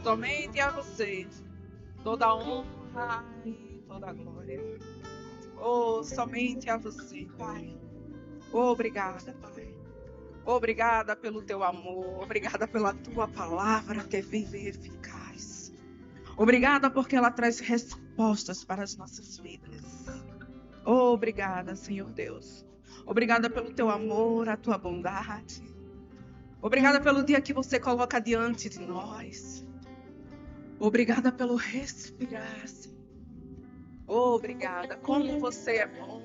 Somente a você toda a honra e toda a glória. Oh, somente a você, Pai. Obrigada, Pai. Obrigada pelo teu amor. Obrigada pela tua palavra que é viva e eficaz. Obrigada porque ela traz respostas para as nossas vidas. Obrigada, Senhor Deus. Obrigada pelo teu amor, a tua bondade. Obrigada pelo dia que você coloca diante de nós. Obrigada pelo respirar, Senhor. Obrigada. Como você é bom.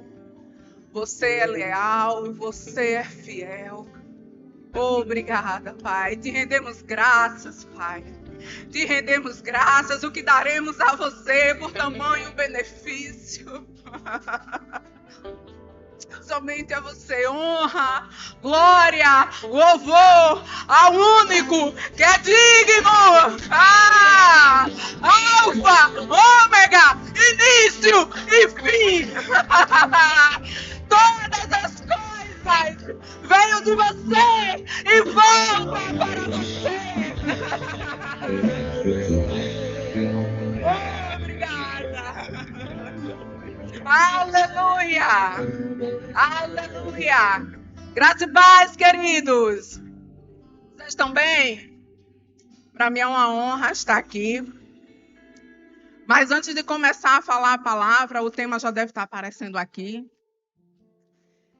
Você é leal, você é fiel. Obrigada, Pai. Te rendemos graças, Pai. Te rendemos graças. O que daremos a você por tamanho benefício. Somente a você honra, glória, louvor ao único que é digno. Alfa, ômega, início e fim. Todas as coisas veio de você e voltam para você. Obrigada. Aleluia. Aleluia. Graça e paz, queridos. Vocês estão bem? Para mim é uma honra estar aqui. Mas antes de começar a falar a palavra, o tema já deve estar aparecendo aqui.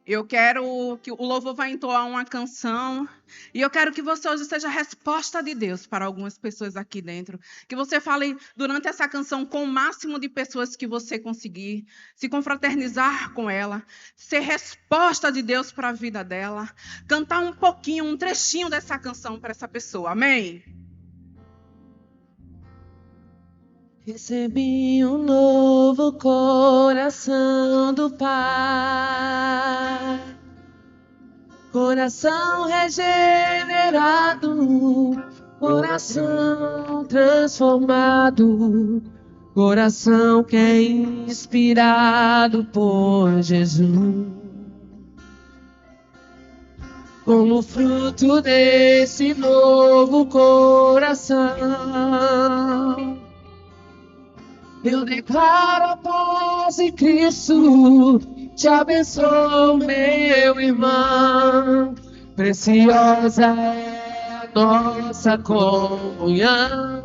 Eu quero que o louvor vai entoar uma canção. E eu quero que você hoje seja a resposta de Deus para algumas pessoas aqui dentro. Que você fale durante essa canção com o máximo de pessoas que você conseguir. Se confraternizar com ela. Ser resposta de Deus para a vida dela. Cantar um pouquinho, um trechinho dessa canção para essa pessoa. Amém? Recebi um novo coração do Pai, coração regenerado, coração transformado, coração que é inspirado por Jesus. Como fruto desse novo coração, eu declaro a paz em Cristo, te abençoo, meu irmão. Preciosa é a nossa comunhão.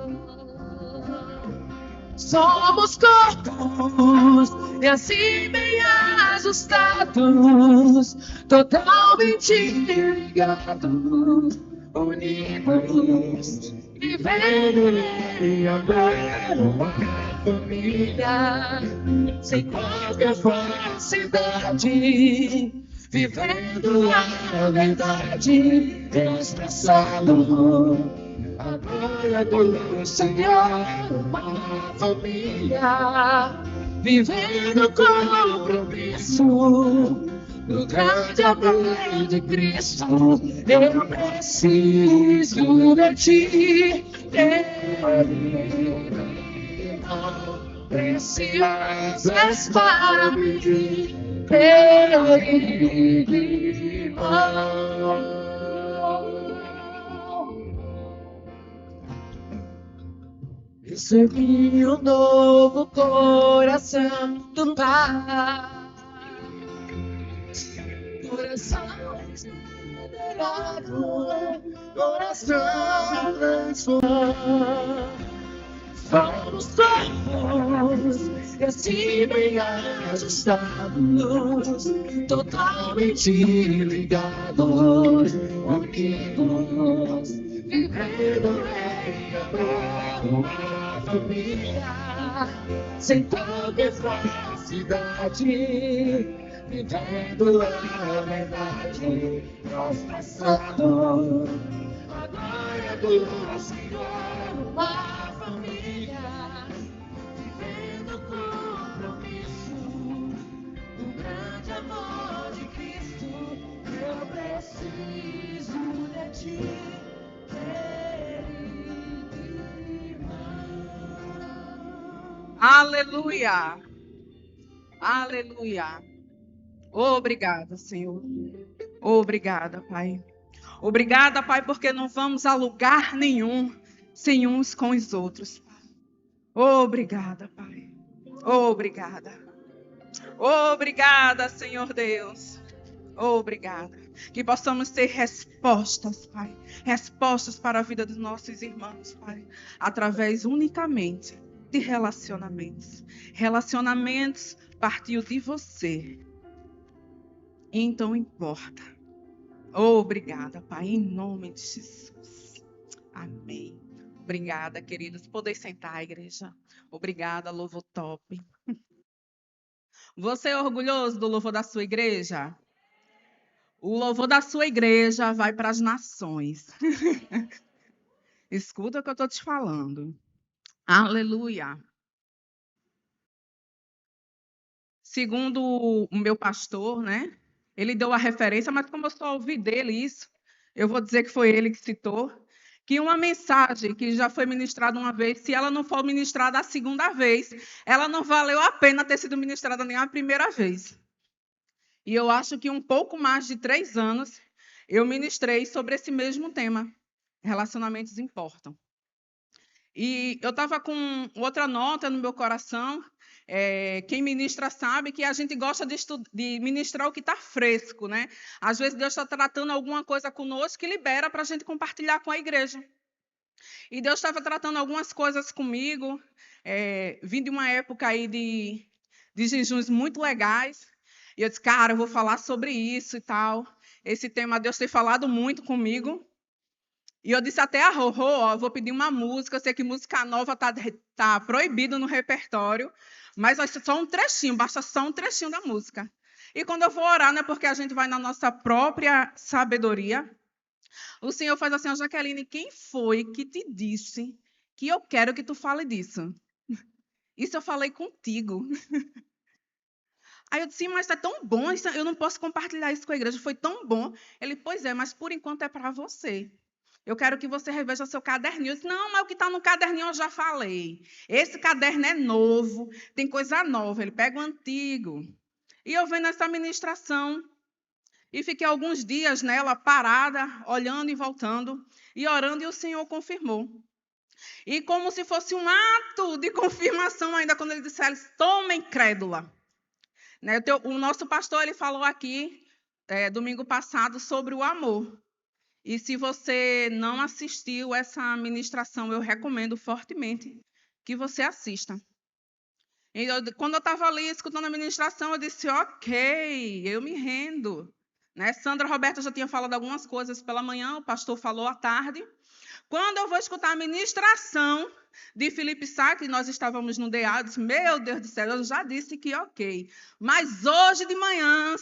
Somos corpos e assim bem ajustados, totalmente ligados, unidos, vivendo e amando uma família, sem qualquer falsidade, vivendo a verdade, expressando a glória do Senhor, uma família, vivendo compromisso no grande amor de Cristo. Eu preciso de ti, preciosas para mim, irmão. Recebi um novo coração do Pai, coração regenerado, coração transformado. Somos corpos e assim bem ajustados, totalmente ligados, unidos, vivendo em amor, uma família, sem qualquer falsidade, vivendo a verdade, expressando a glória do Senhor, uma família, vivendo compromisso, o grande amor de Cristo. Eu preciso de ti, querido irmão. Aleluia. Aleluia. Obrigada, Senhor. Obrigada, Pai. Obrigada, Pai, porque não vamos a lugar nenhum sem uns com os outros, Pai. Obrigada, Pai. Obrigada. Obrigada, Senhor Deus. Obrigada. Que possamos ter respostas, Pai. Respostas para a vida dos nossos irmãos, Pai. Através unicamente de relacionamentos. Relacionamentos partiu de você. Então importa. Obrigada, Pai, em nome de Jesus. Amém. Obrigada, queridos. Podem sentar, igreja. Obrigada, louvor top. Você é orgulhoso do louvor da sua igreja? O louvor da sua igreja vai para as nações. Escuta o que eu estou te falando. Aleluia. Segundo o meu pastor, né? Ele deu a referência, mas como eu só ouvi dele isso, eu vou dizer que foi ele que citou, que uma mensagem que já foi ministrada uma vez, se ela não for ministrada a segunda vez, ela não valeu a pena ter sido ministrada nem a primeira vez. E eu acho que um pouco mais de 3 anos eu ministrei sobre esse mesmo tema. Relacionamentos importam. E eu estava com outra nota no meu coração. Quem ministra sabe que a gente gosta de ministrar o que está fresco, né? Às vezes Deus está tratando alguma coisa conosco que libera para a gente compartilhar com a igreja. E Deus estava tratando algumas coisas comigo. Vim de uma época aí de jejuns muito legais. E eu disse, cara, eu vou falar sobre isso e tal. Esse tema Deus tem falado muito comigo. E eu disse até a Rorô, ó, eu vou pedir uma música. Eu sei que música nova tá proibido no repertório, mas vai ser só um trechinho, basta só um trechinho da música. E quando eu vou orar, não é porque a gente vai na nossa própria sabedoria. O Senhor faz assim, ó, Jaqueline, quem foi que te disse que eu quero que tu fale disso? Isso eu falei contigo. Aí eu disse, mas é tão bom, eu não posso compartilhar isso com a igreja, foi tão bom. Ele, pois é, mas por enquanto é para você. Eu quero que você reveja seu caderninho. Eu disse, não, mas o que está no caderninho eu já falei. Esse caderno é novo, tem coisa nova. Ele pega o antigo. E eu venho nessa ministração e fiquei alguns dias nela, parada, olhando e voltando, e orando, e o Senhor confirmou. E como se fosse um ato de confirmação ainda, quando ele disse, toma incrédula. Né? O nosso pastor ele falou aqui, domingo passado, sobre o amor. E se você não assistiu essa ministração, eu recomendo fortemente que você assista. E quando eu estava ali escutando a ministração, eu disse, ok, eu me rendo. Né? Sandra Roberta já tinha falado algumas coisas pela manhã, o pastor falou à tarde. Quando eu vou escutar a ministração de Felipe Sá, que nós estávamos no DA, eu disse, meu Deus do céu, eu já disse que ok. Mas hoje de manhã,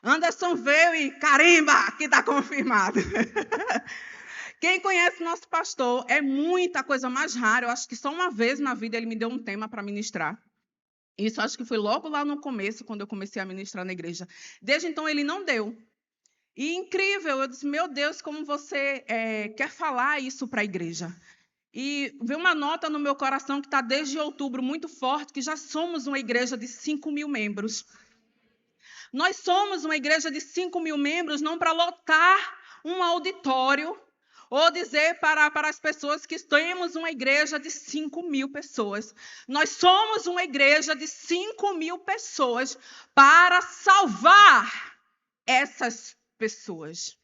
Anderson veio e, carimba, aqui está confirmado. Quem conhece nosso pastor, é muita coisa mais rara. Eu acho que só uma vez na vida ele me deu um tema para ministrar. Isso acho que foi logo lá no começo, quando eu comecei a ministrar na igreja. Desde então ele não deu. E incrível, eu disse, meu Deus, como você quer falar isso para a igreja. E veio uma nota no meu coração que está desde outubro muito forte, que já somos uma igreja de 5.000 membros. Nós somos uma igreja de 5.000 membros, não para lotar um auditório, ou dizer para as pessoas que temos uma igreja de 5.000 pessoas. Nós somos uma igreja de 5.000 pessoas para salvar essas pessoas.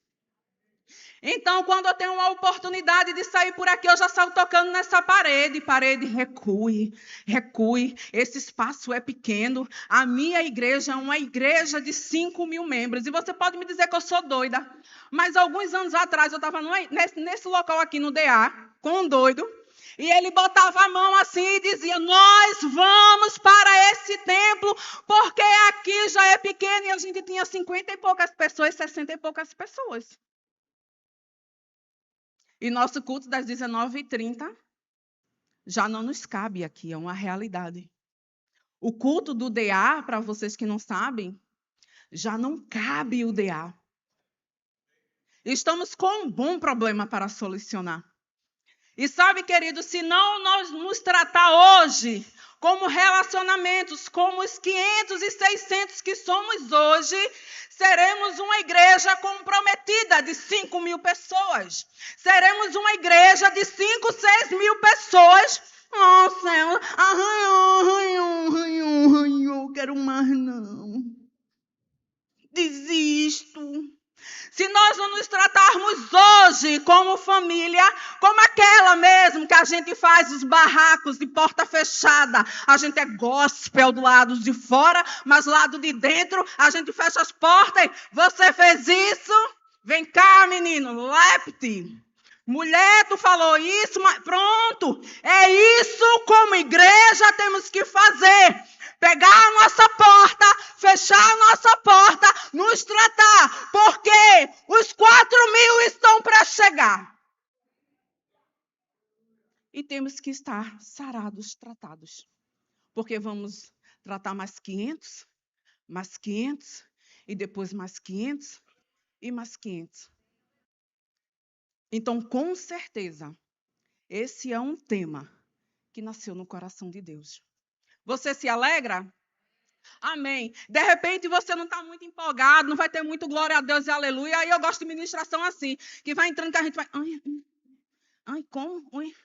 Então, quando eu tenho uma oportunidade de sair por aqui, eu já saio tocando nessa parede. Parede, recue, recue. Esse espaço é pequeno. A minha igreja é uma igreja de 5.000 membros. E você pode me dizer que eu sou doida. Mas alguns anos atrás, eu estava nesse local aqui no DA, com um doido. E ele botava a mão assim e dizia, nós vamos para esse templo, porque aqui já é pequeno. E a gente tinha 50 e poucas pessoas, 60 e poucas pessoas. E nosso culto das 19h30 já não nos cabe aqui, é uma realidade. O culto do DA, para vocês que não sabem, já não cabe o DA. Estamos com um bom problema para solucionar. E sabe, querido, se não nós nos tratar hoje como relacionamentos, como os 500 e 600 que somos hoje, seremos uma igreja comprometida de 5.000 pessoas. Seremos uma igreja de 5, 6 mil pessoas. Oh, céu, arranhou, quero mais não. Desisto. Se nós não nos tratarmos hoje como família, como aquela mesmo que a gente faz os barracos de porta fechada, a gente é gospel do lado de fora, mas do lado de dentro a gente fecha as portas. Você fez isso? Vem cá, menino, lepte. Mulher, tu falou isso, mas pronto. É isso como igreja temos que fazer. Pegar a nossa porta, fechar a nossa porta, nos tratar, porque os 4.000 estão para chegar. E temos que estar sarados, tratados, porque vamos tratar mais 500, e depois mais 500 e mais 500. Então, com certeza, esse é um tema que nasceu no coração de Deus. Você se alegra? Amém. De repente você não está muito empolgado, não vai ter muito glória a Deus e aleluia. Aí eu gosto de ministração assim, que vai entrando que a gente vai... Ai, como? Ui.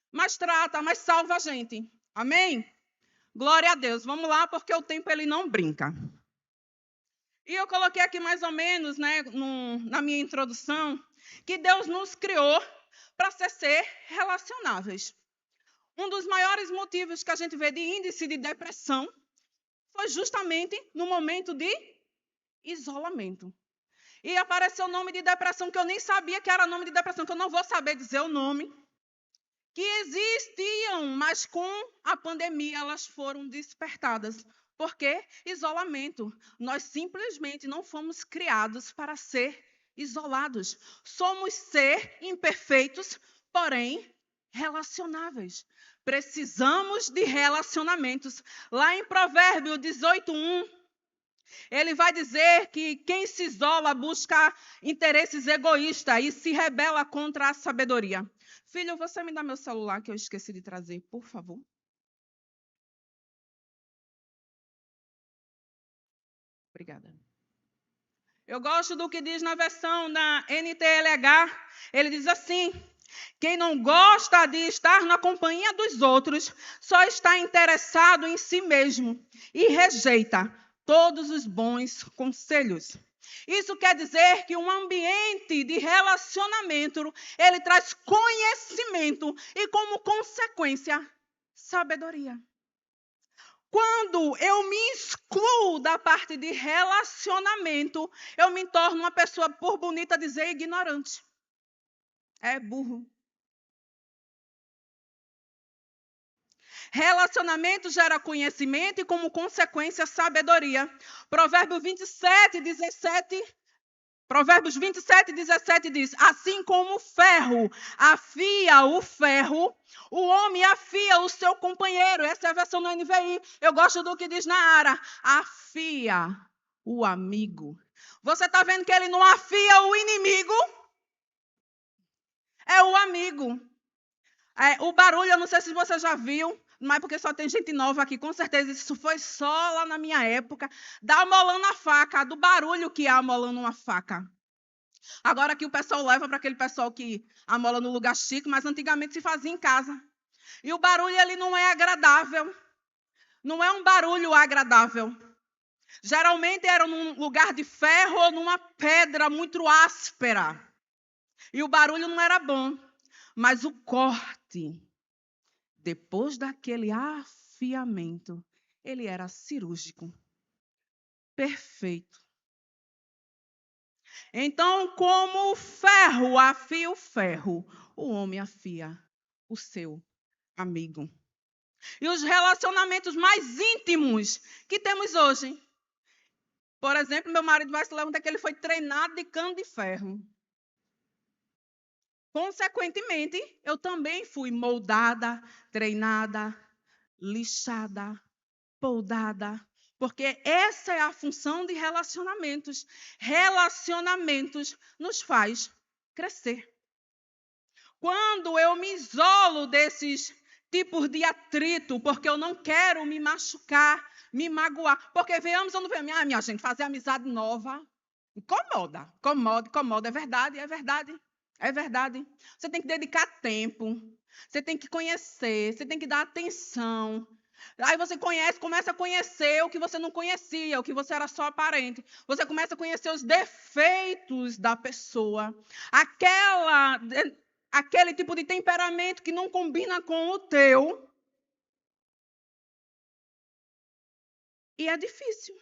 Mas trata, mas salva a gente. Amém? Glória a Deus. Vamos lá, porque o tempo ele não brinca. E eu coloquei aqui mais ou menos, né, na minha introdução, que Deus nos criou para ser relacionáveis. Um dos maiores motivos que a gente vê de índice de depressão foi justamente no momento de isolamento. E apareceu o nome de depressão que eu nem sabia que era nome de depressão, que eu não vou saber dizer o nome, que existiam, mas com a pandemia elas foram despertadas. Por quê? Isolamento. Nós simplesmente não fomos criados para ser isolados. Somos ser imperfeitos, porém relacionáveis. Precisamos de relacionamentos. Lá em Provérbios 18:1, ele vai dizer que quem se isola busca interesses egoístas e se rebela contra a sabedoria. Filho, você me dá meu celular que eu esqueci de trazer, por favor? Obrigada. Eu gosto do que diz na versão da NTLH. Ele diz assim: quem não gosta de estar na companhia dos outros só está interessado em si mesmo e rejeita todos os bons conselhos. Isso quer dizer que um ambiente de relacionamento, ele traz conhecimento e, como consequência, sabedoria. Quando eu me excluo da parte de relacionamento, eu me torno uma pessoa, por bonita dizer, ignorante. É burro. Relacionamento gera conhecimento e, como consequência, sabedoria. Provérbios 27, 17 diz: assim como o ferro afia o ferro, o homem afia o seu companheiro. Essa é a versão do NVI. Eu gosto do que diz na Ara: afia o amigo. Você está vendo que ele não afia o inimigo? É o amigo. O barulho, eu não sei se você já viu, mas porque só tem gente nova aqui, com certeza isso foi só lá na minha época, da amolando a faca, do barulho que há amolando uma faca. Agora aqui o pessoal leva para aquele pessoal que amola no lugar chique, mas antigamente se fazia em casa. E o barulho ele não é agradável. Não é um barulho agradável. Geralmente era num lugar de ferro ou numa pedra muito áspera. E o barulho não era bom. Mas o corte, depois daquele afiamento, ele era cirúrgico. Perfeito. Então, como o ferro afia o ferro, o homem afia o seu amigo. E os relacionamentos mais íntimos que temos hoje. Por exemplo, meu marido vai se lembrar que ele foi treinado de cano de ferro. Consequentemente, eu também fui moldada, treinada, lixada, poldada. Porque essa é a função de relacionamentos. Relacionamentos nos faz crescer. Quando eu me isolo desses tipos de atrito, porque eu não quero me machucar, me magoar. Porque venhamos ou não venhamos, minha gente, fazer amizade nova incomoda, incomoda. É verdade, é verdade, é verdade. Você tem que dedicar tempo, você tem que conhecer, você tem que dar atenção. Aí você começa a conhecer o que você não conhecia, o que você era só aparente. Você começa a conhecer os defeitos da pessoa. Aquele tipo de temperamento que não combina com o teu. E é difícil.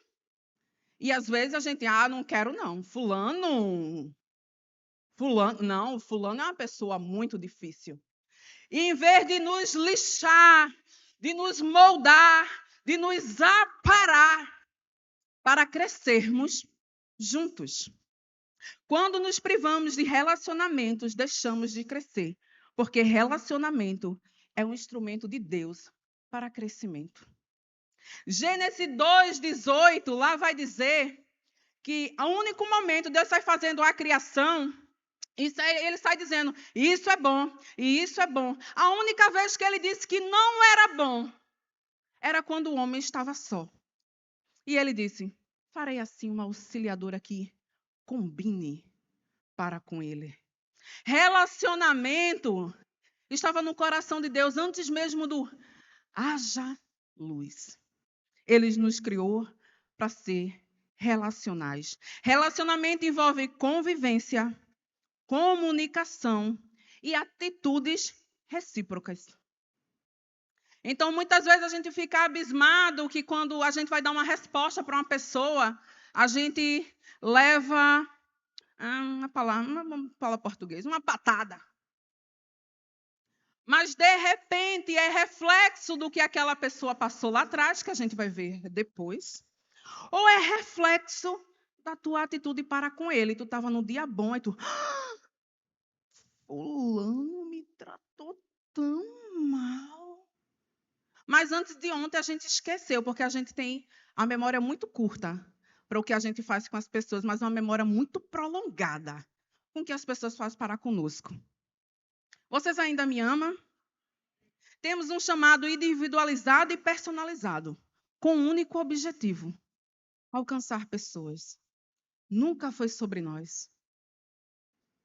E às vezes a gente, não quero não. Fulano é uma pessoa muito difícil. E em vez de nos lixar, de nos moldar, de nos aparar para crescermos juntos. Quando nos privamos de relacionamentos, deixamos de crescer, porque relacionamento é um instrumento de Deus para crescimento. Gênesis 2:18, lá vai dizer que o único momento Deus sai fazendo a criação, ele sai dizendo, isso é bom, e isso é bom. A única vez que ele disse que não era bom, era quando o homem estava só. E ele disse, farei assim uma auxiliadora que combine para com ele. Relacionamento estava no coração de Deus antes mesmo do haja luz. Ele nos criou para ser relacionais. Relacionamento envolve convivência, comunicação e atitudes recíprocas. Então, muitas vezes a gente fica abismado que quando a gente vai dar uma resposta para uma pessoa, a gente leva uma palavra portuguesa, uma patada. Mas, de repente, é reflexo do que aquela pessoa passou lá atrás, que a gente vai ver depois. Ou é reflexo da tua atitude para com ele. Tu estava no dia bom e tu... Fulano me tratou tão mal. Mas antes de ontem a gente esqueceu, porque a gente tem a memória muito curta para o que a gente faz com as pessoas, mas uma memória muito prolongada com o que as pessoas fazem para conosco. Vocês ainda me amam? Temos um chamado individualizado e personalizado, com um único objetivo: alcançar pessoas. Nunca foi sobre nós.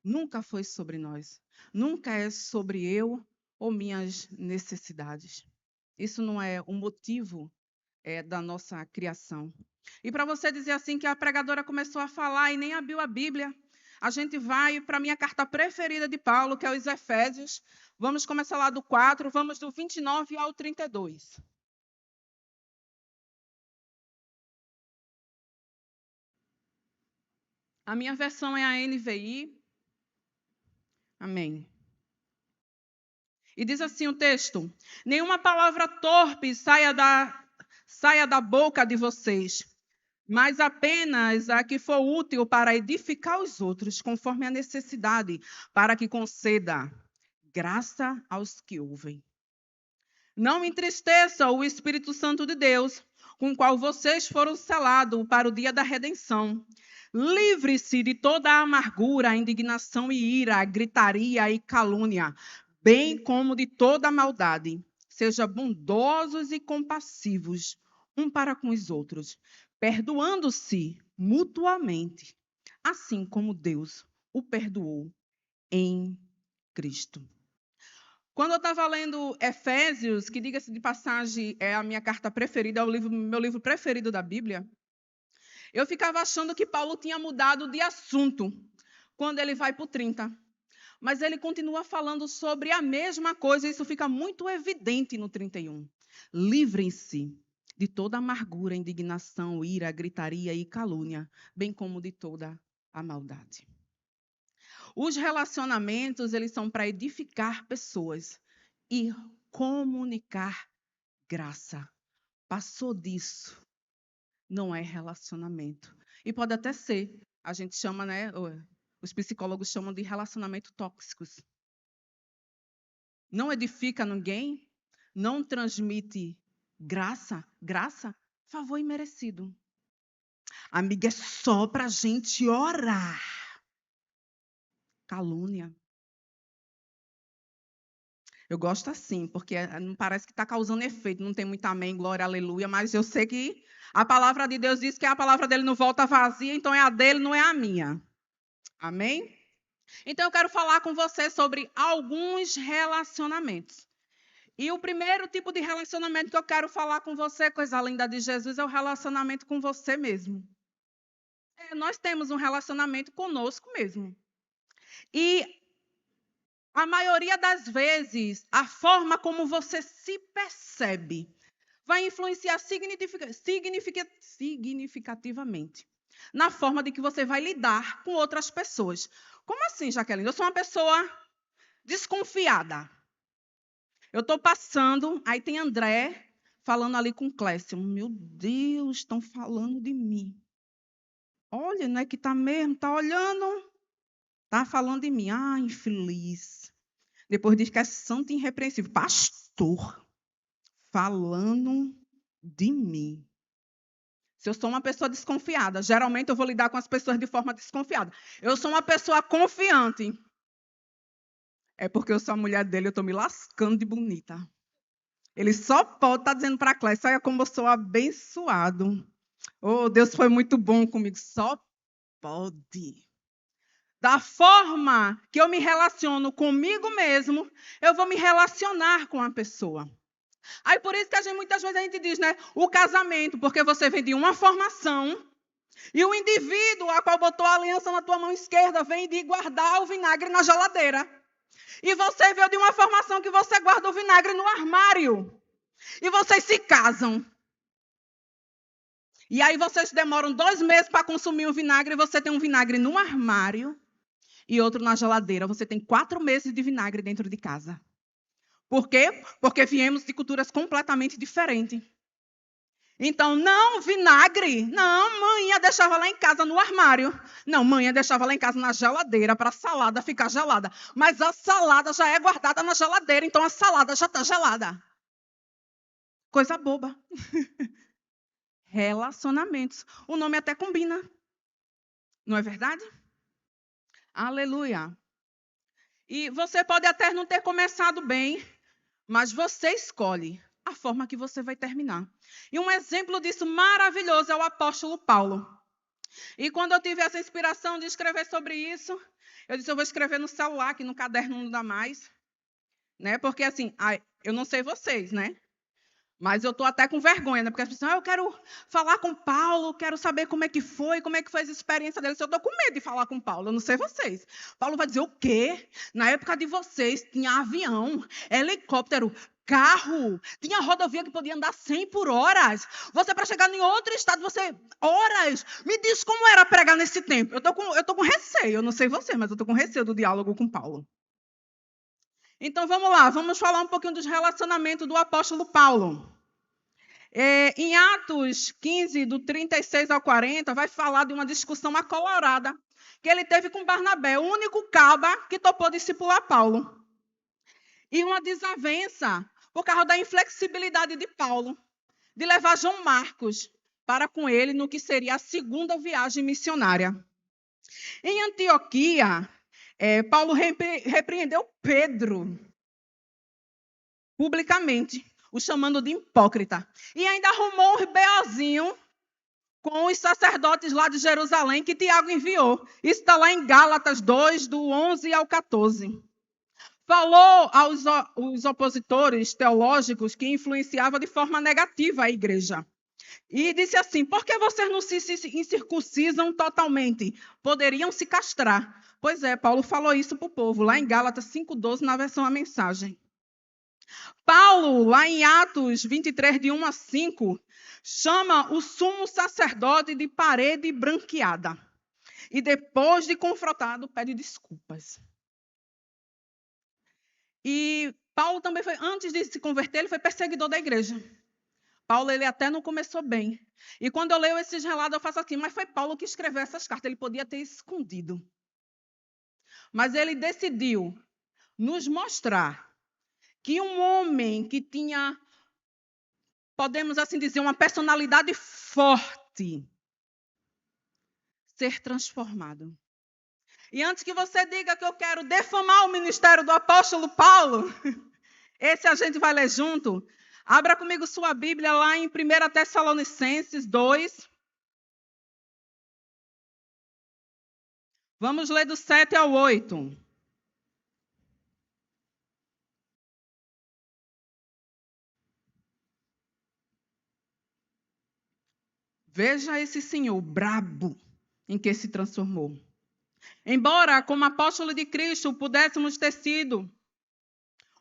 Nunca foi sobre nós. Nunca é sobre eu ou minhas necessidades. Isso não é o motivo da nossa criação. E para você dizer assim que a pregadora começou a falar e nem abriu a Bíblia, a gente vai para a minha carta preferida de Paulo, que é os Efésios. Vamos começar lá do 4, vamos do 29 ao 32. A minha versão é a NVI. Amém. E diz assim o texto: nenhuma palavra torpe saia da boca de vocês, mas apenas a que for útil para edificar os outros, conforme a necessidade, para que conceda graça aos que ouvem. Não entristeça o Espírito Santo de Deus, com o qual vocês foram selados para o dia da redenção. Livre-se de toda a amargura, indignação e ira, gritaria e calúnia, bem como de toda a maldade. Seja bondosos e compassivos, um para com os outros, perdoando-se mutuamente, assim como Deus o perdoou em Cristo. Quando eu estava lendo Efésios, que, diga-se de passagem, é a minha carta preferida, é meu livro preferido da Bíblia, eu ficava achando que Paulo tinha mudado de assunto quando ele vai para o 30. Mas ele continua falando sobre a mesma coisa, e isso fica muito evidente no 31. Livrem-se de toda amargura, indignação, ira, gritaria e calúnia, bem como de toda a maldade. Os relacionamentos, eles são para edificar pessoas e comunicar graça. Passou disso, não é relacionamento. E pode até ser, a gente chama, né, os psicólogos chamam de relacionamento tóxicos. Não edifica ninguém, não transmite graça, favor imerecido. Amiga, é só para a gente orar. Calúnia. Eu gosto assim, porque não parece que está causando efeito, não tem muito amém, glória, aleluia, mas eu sei que a palavra de Deus diz que a palavra dele não volta vazia, então é a dele, não é a minha. Amém? Então eu quero falar com você sobre alguns relacionamentos. E o primeiro tipo de relacionamento que eu quero falar com você, coisa linda de Jesus, é o relacionamento com você mesmo. Nós temos um relacionamento conosco mesmo. E a maioria das vezes, a forma como você se percebe vai influenciar significativamente na forma de que você vai lidar com outras pessoas. Como assim, Jaqueline? Eu sou uma pessoa desconfiada. Eu estou passando, aí tem André falando ali com Clécio. Meu Deus, estão falando de mim. Olha, não é que está mesmo? Está olhando? Está falando de mim. Ah, infeliz. Depois diz que é santo e irrepreensível. Pastor, falando de mim. Se eu sou uma pessoa desconfiada, geralmente eu vou lidar com as pessoas de forma desconfiada. Eu sou uma pessoa confiante. É porque eu sou a mulher dele, eu estou me lascando de bonita. Ele só pode estar dizendo para a Clécia, olha como eu sou abençoado. Oh, Deus foi muito bom comigo. Só pode. Da forma que eu me relaciono comigo mesmo, eu vou me relacionar com a pessoa. Aí por isso que muitas vezes a gente diz, né? O casamento, porque você vem de uma formação e o indivíduo a qual botou a aliança na tua mão esquerda vem de guardar o vinagre na geladeira. E você veio de uma formação que você guarda o vinagre no armário. E vocês se casam. E aí vocês demoram 2 meses para consumir o vinagre e você tem um vinagre no armário e outro na geladeira. Você tem 4 meses de vinagre dentro de casa. Por quê? Porque viemos de culturas completamente diferentes. Então, não, vinagre. Não, mãe deixava lá em casa no armário. Não, mãe deixava lá em casa na geladeira para a salada ficar gelada. Mas a salada já é guardada na geladeira, então a salada já está gelada. Coisa boba. Relacionamentos. O nome até combina. Não é verdade? Aleluia. E você pode até não ter começado bem, mas você escolhe a forma que você vai terminar. E um exemplo disso maravilhoso é o apóstolo Paulo. E quando eu tive essa inspiração de escrever sobre isso, eu disse, eu vou escrever no celular, que no caderno não dá mais. Né? Porque assim, eu não sei vocês, né? Mas eu estou até com vergonha, né? Porque as pessoas, eu quero falar com Paulo, quero saber como é que foi essa experiência dele. Eu estou com medo de falar com Paulo, eu não sei vocês. Paulo vai dizer o quê? Na época de vocês, tinha avião, helicóptero, carro, tinha rodovia que podia andar 100 por hora. Você, para chegar em outro estado, horas. Me diz como era pregar nesse tempo. Eu estou com receio, eu não sei você, mas eu estou com receio do diálogo com Paulo. Então, vamos lá, vamos falar um pouquinho dos relacionamentos do apóstolo Paulo. Em Atos 15, do 36 ao 40, vai falar de uma discussão acolorada que ele teve com Barnabé, o único caba que topou discipular Paulo. E uma desavença por causa da inflexibilidade de Paulo, de levar João Marcos para com ele no que seria a segunda viagem missionária. Em Antioquia, Paulo repreendeu Pedro publicamente, o chamando de hipócrita. E ainda arrumou um B.O.zinho com os sacerdotes lá de Jerusalém que Tiago enviou. Isso está lá em Gálatas 2, do 11 ao 14. Falou aos opositores teológicos que influenciava de forma negativa a igreja. E disse assim, por que vocês não se incircuncisam totalmente? Poderiam se castrar. Pois é, Paulo falou isso para o povo, lá em Gálatas 5,12, na versão A Mensagem. Paulo, lá em Atos 23, de 1 a 5, chama o sumo sacerdote de parede branqueada. E depois de confrontado, pede desculpas. E Paulo também foi, antes de se converter, ele foi perseguidor da igreja. Paulo, ele até não começou bem. E quando eu leio esses relatos, eu faço assim, mas foi Paulo que escreveu essas cartas, ele podia ter escondido. Mas ele decidiu nos mostrar que um homem que tinha, podemos assim dizer, uma personalidade forte, ser transformado. E antes que você diga que eu quero defamar o ministério do apóstolo Paulo, Esse a gente vai ler junto. Abra comigo sua Bíblia lá em 1 Tessalonicenses 2. Vamos ler do 7 ao 8. Veja esse senhor brabo em que se transformou. Embora, como apóstolo de Cristo, pudéssemos ter sido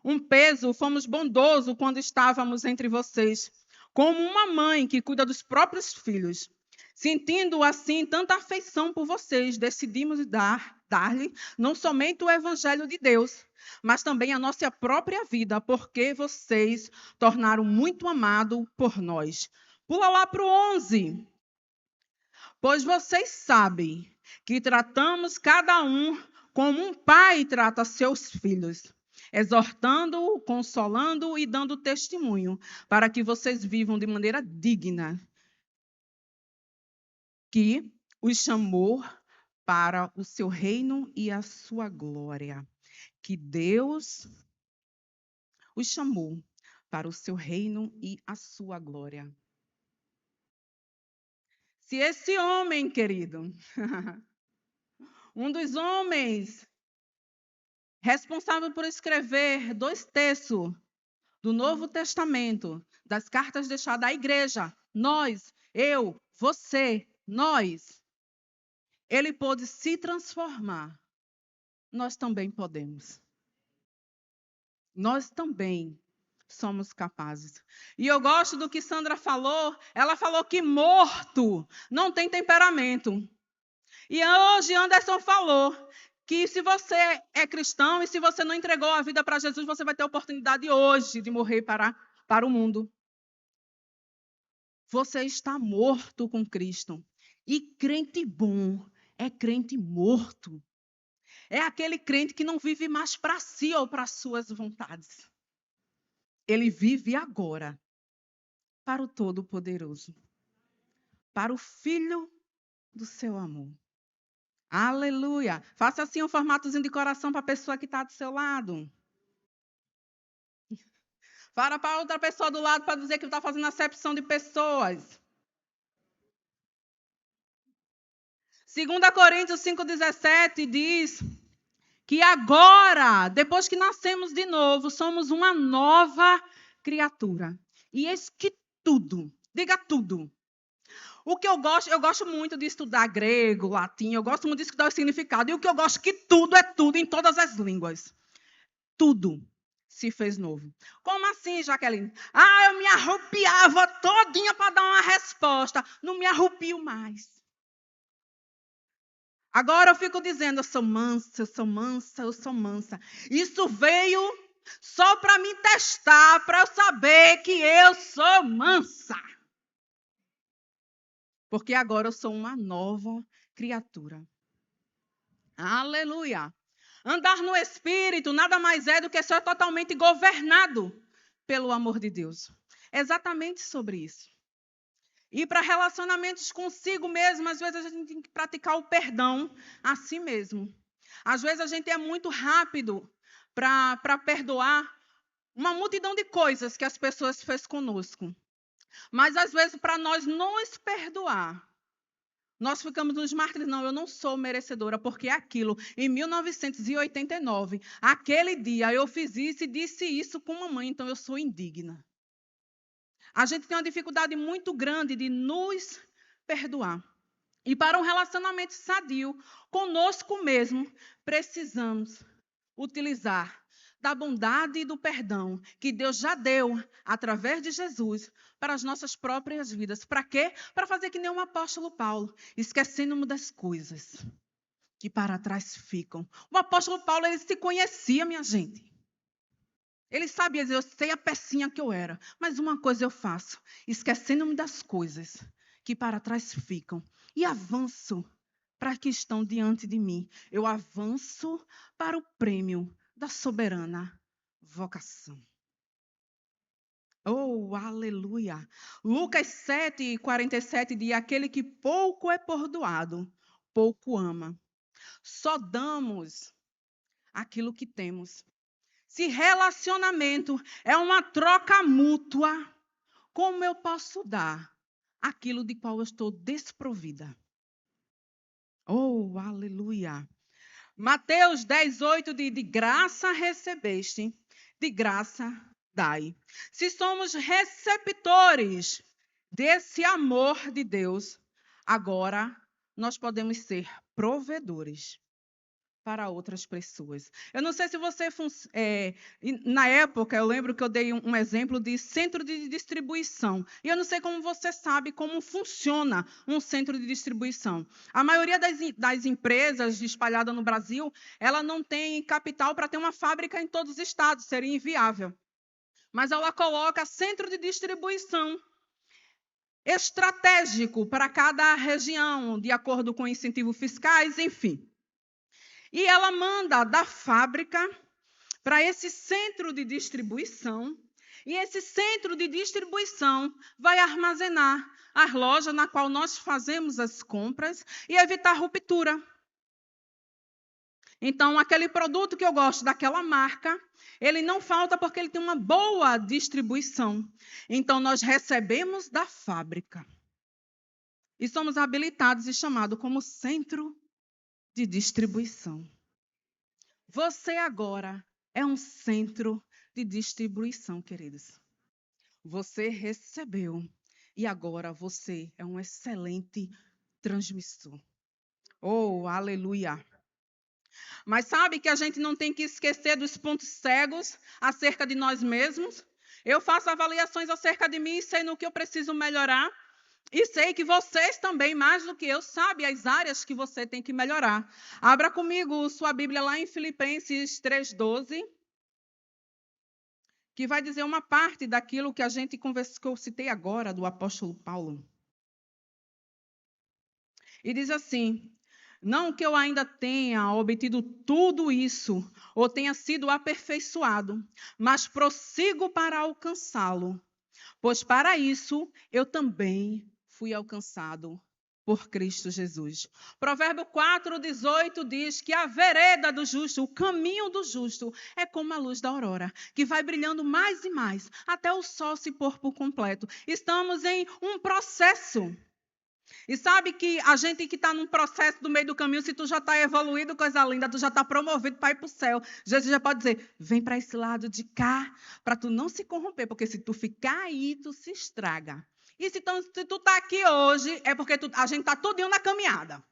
um peso, fomos bondosos quando estávamos entre vocês, como uma mãe que cuida dos próprios filhos. Sentindo assim tanta afeição por vocês, decidimos dar-lhe não somente o evangelho de Deus, mas também a nossa própria vida, porque vocês tornaram muito amado por nós. Pula lá para o 11. Pois vocês sabem que tratamos cada um como um pai trata seus filhos, exortando-o, consolando-o e dando testemunho, para que vocês vivam de maneira digna, que os chamou para o seu reino e a sua glória. Que Deus os chamou para o seu reino e a sua glória. Se esse homem, querido, um dos homens responsável por escrever 2 terços do Novo Testamento, das cartas deixadas à igreja, nós, eu, você, nós, ele pôde se transformar. Nós também podemos. Nós também somos capazes. E eu gosto do que Sandra falou. Ela falou que morto não tem temperamento. E hoje Anderson falou que se você é cristão e se você não entregou a vida para Jesus, você vai ter a oportunidade hoje de morrer para o mundo. Você está morto com Cristo. E crente bom é crente morto. É aquele crente que não vive mais para si ou para suas vontades. Ele vive agora para o Todo-Poderoso, para o Filho do seu amor. Aleluia! Faça assim um formatozinho de coração para a pessoa que está do seu lado. Fala para outra pessoa do lado para dizer que está fazendo acepção de pessoas. 2 Coríntios 5,17 diz que agora, depois que nascemos de novo, somos uma nova criatura. E eis que tudo, diga tudo. O que eu gosto muito de estudar grego, latim, eu gosto muito de estudar o significado. E o que eu gosto é que tudo é tudo em todas as línguas. Tudo se fez novo. Como assim, Jaqueline? Eu me arrupiava todinha para dar uma resposta. Não me arrupio mais. Agora eu fico dizendo, eu sou mansa, eu sou mansa, eu sou mansa. Isso veio só para me testar, para eu saber que eu sou mansa. Porque agora eu sou uma nova criatura. Aleluia. Andar no Espírito nada mais é do que ser totalmente governado pelo amor de Deus. É exatamente sobre isso. E para relacionamentos consigo mesmo, às vezes a gente tem que praticar o perdão a si mesmo. Às vezes a gente é muito rápido para perdoar uma multidão de coisas que as pessoas fez conosco. Mas às vezes para nós nos perdoar, nós ficamos nos mártires, não, eu não sou merecedora, porque aquilo, em 1989, aquele dia eu fiz isso e disse isso com mamãe, então eu sou indigna. A gente tem uma dificuldade muito grande de nos perdoar. E para um relacionamento sadio conosco mesmo, precisamos utilizar da bondade e do perdão que Deus já deu através de Jesus para as nossas próprias vidas. Para quê? Para fazer que nem o apóstolo Paulo, esquecendo-me das coisas que para trás ficam. O apóstolo Paulo, ele se conhecia, minha gente. Ele sabia dizer, eu sei a pecinha que eu era, mas uma coisa eu faço, esquecendo-me das coisas que para trás ficam e avanço para que estão diante de mim. Eu avanço para o prêmio da soberana vocação. Oh, aleluia! Lucas 7:47 diz, aquele que pouco é perdoado, pouco ama. Só damos aquilo que temos. Se relacionamento é uma troca mútua, como eu posso dar aquilo de qual eu estou desprovida? Oh, aleluia! Mateus 10:8 diz: de graça recebeste, de graça dai. Se somos receptores desse amor de Deus, agora nós podemos ser provedores para outras pessoas. Eu não sei se você... na época, eu lembro que eu dei um exemplo de centro de distribuição. E eu não sei como você sabe como funciona um centro de distribuição. A maioria das empresas espalhadas no Brasil, ela não tem capital para ter uma fábrica em todos os estados, seria inviável. Mas ela coloca centro de distribuição estratégico para cada região, de acordo com incentivos fiscais, enfim. E ela manda da fábrica para esse centro de distribuição, e esse centro de distribuição vai armazenar as lojas na qual nós fazemos as compras e evitar ruptura. Então, aquele produto que eu gosto daquela marca, ele não falta porque ele tem uma boa distribuição. Então, nós recebemos da fábrica e somos habilitados e chamados como centro de distribuição. Você agora é um centro de distribuição, queridos. Você recebeu e agora você é um excelente transmissor. Oh, aleluia! Mas sabe que a gente não tem que esquecer dos pontos cegos acerca de nós mesmos? Eu faço avaliações acerca de mim e sei no que eu preciso melhorar. E sei que vocês também, mais do que eu, sabem as áreas que você tem que melhorar. Abra comigo sua Bíblia lá em Filipenses 3:12, que vai dizer uma parte daquilo que a gente conversou, que eu citei agora, do apóstolo Paulo. E diz assim: não que eu ainda tenha obtido tudo isso, ou tenha sido aperfeiçoado, mas prossigo para alcançá-lo, pois para isso eu também fui alcançado por Cristo Jesus. Provérbio 4:18 diz que a vereda do justo, o caminho do justo, é como a luz da aurora, que vai brilhando mais e mais, até o sol se pôr por completo. Estamos em um processo. E sabe que a gente que está num processo do meio do caminho, se tu já está evoluído, coisa linda, tu já está promovido para ir para o céu. Jesus já pode dizer, vem para esse lado de cá, para tu não se corromper, porque se tu ficar aí, tu se estraga. E se tu está aqui hoje, é porque a gente está tudinho na caminhada.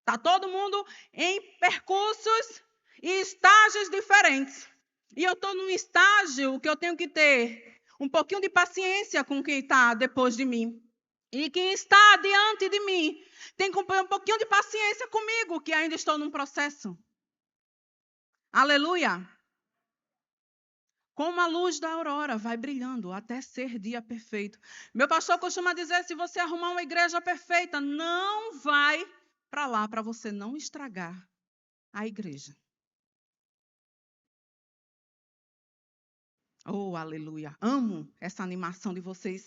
Está todo mundo em percursos e estágios diferentes. E eu estou num estágio que eu tenho que ter um pouquinho de paciência com quem está depois de mim. E quem está diante de mim tem que ter um pouquinho de paciência comigo, que ainda estou num processo. Aleluia! Como a luz da aurora vai brilhando até ser dia perfeito. Meu pastor costuma dizer, se você arrumar uma igreja perfeita, não vai para lá, para você não estragar a igreja. Oh, aleluia! Amo essa animação de vocês.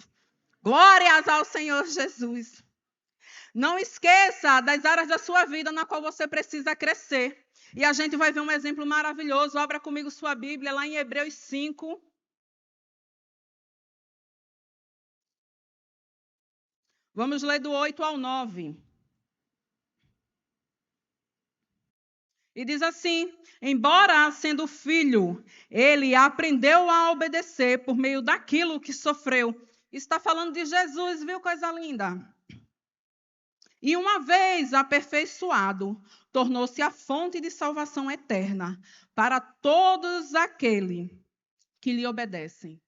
Glórias ao Senhor Jesus. Não esqueça das áreas da sua vida na qual você precisa crescer. E a gente vai ver um exemplo maravilhoso. Abra comigo sua Bíblia lá em Hebreus 5. Vamos ler do 8 ao 9. E diz assim: embora sendo filho, ele aprendeu a obedecer por meio daquilo que sofreu. Está falando de Jesus, viu, coisa linda? E uma vez aperfeiçoado, tornou-se a fonte de salvação eterna para todos aqueles que lhe obedecem.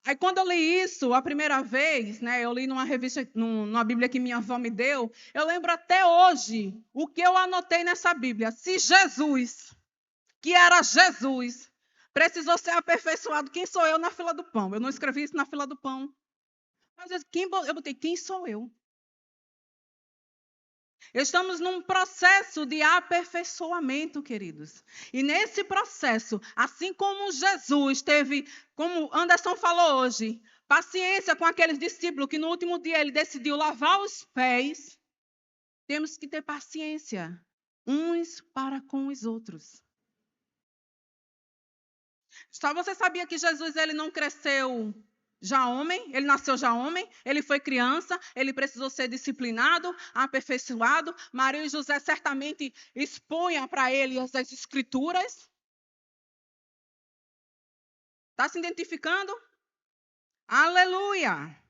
Aí, quando eu li isso a primeira vez, né, eu li numa revista, numa Bíblia que minha avó me deu, eu lembro até hoje o que eu anotei nessa Bíblia. Se Jesus, que era Jesus, precisou ser aperfeiçoado, quem sou eu na fila do pão? Eu não escrevi isso na fila do pão. Mas eu botei, quem sou eu? Estamos num processo de aperfeiçoamento, queridos. E nesse processo, assim como Jesus teve, como Anderson falou hoje, paciência com aqueles discípulos que no último dia ele decidiu lavar os pés, temos que ter paciência uns para com os outros. Você sabia que Jesus ele não cresceu já homem? Ele nasceu já homem, ele foi criança, ele precisou ser disciplinado, aperfeiçoado. Maria e José certamente expunham para ele as escrituras. Está se identificando? Aleluia!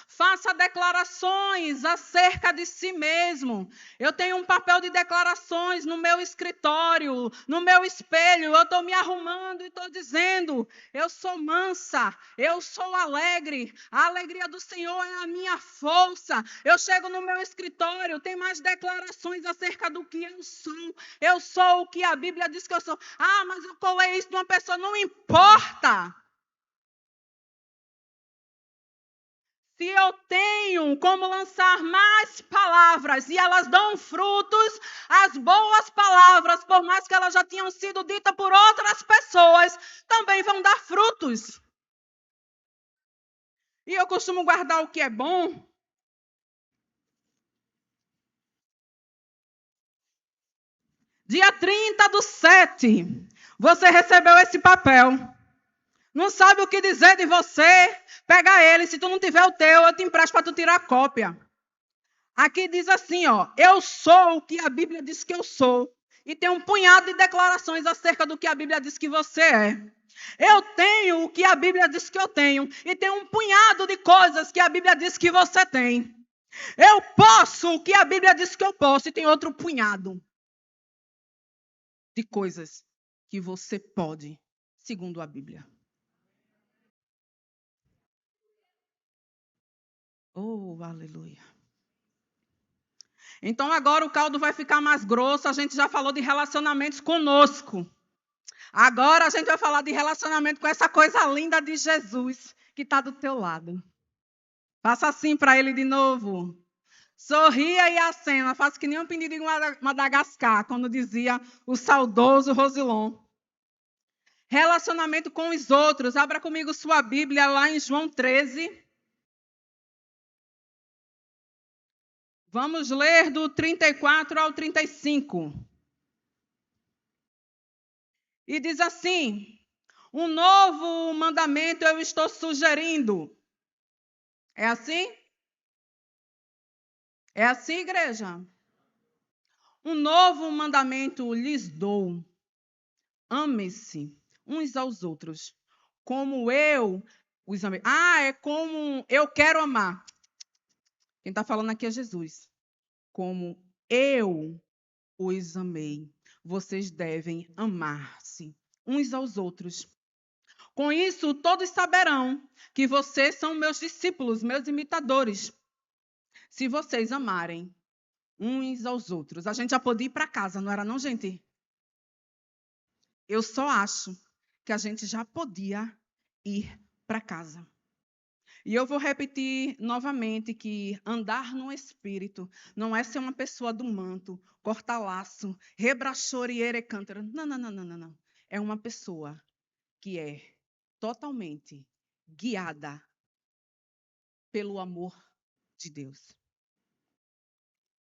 Faça declarações acerca de si mesmo. Eu tenho um papel de declarações no meu escritório, no meu espelho. Eu estou me arrumando e estou dizendo: eu sou mansa, eu sou alegre. A alegria do Senhor é a minha força. Eu chego no meu escritório, tem mais declarações acerca do que eu sou. Eu sou o que a Bíblia diz que eu sou. Ah, mas eu colei isso de uma pessoa. Não importa. Se eu tenho como lançar mais palavras e elas dão frutos, as boas palavras, por mais que elas já tenham sido ditas por outras pessoas, também vão dar frutos. E eu costumo guardar o que é bom. Dia 30/7, você recebeu esse papel. Não sabe o que dizer de você? Pega ele. Se tu não tiver o teu, eu te empresto para tu tirar a cópia. Aqui diz assim, ó, eu sou o que a Bíblia diz que eu sou. E tem um punhado de declarações acerca do que a Bíblia diz que você é. Eu tenho o que a Bíblia diz que eu tenho. E tem um punhado de coisas que a Bíblia diz que você tem. Eu posso o que a Bíblia diz que eu posso. E tem outro punhado de coisas que você pode, segundo a Bíblia. Oh, aleluia. Então agora o caldo vai ficar mais grosso. A gente já falou de relacionamentos conosco. Agora a gente vai falar de relacionamento com essa coisa linda de Jesus que está do teu lado. Faça assim para ele de novo. Sorria e acena. Faça que nem um pedido em Madagascar, quando dizia o saudoso Rosilon. Relacionamento com os outros. Abra comigo sua Bíblia lá em João 13. Vamos ler do 34 ao 35. E diz assim: um novo mandamento eu estou sugerindo. É assim? É assim, igreja? Um novo mandamento lhes dou. Ame-se uns aos outros, como eu os amei. Ah, é como eu quero amar. Quem está falando aqui é Jesus. Como eu os amei. Vocês devem amar-se uns aos outros. Com isso, todos saberão que vocês são meus discípulos, meus imitadores. Se vocês amarem uns aos outros. A gente já podia ir para casa, não era não, gente? Eu só acho que a gente já podia ir para casa. E eu vou repetir novamente que andar no Espírito não é ser uma pessoa do manto, corta-laço, rebrachoriere cântara. Não, não, não, não, não, não. É uma pessoa que é totalmente guiada pelo amor de Deus.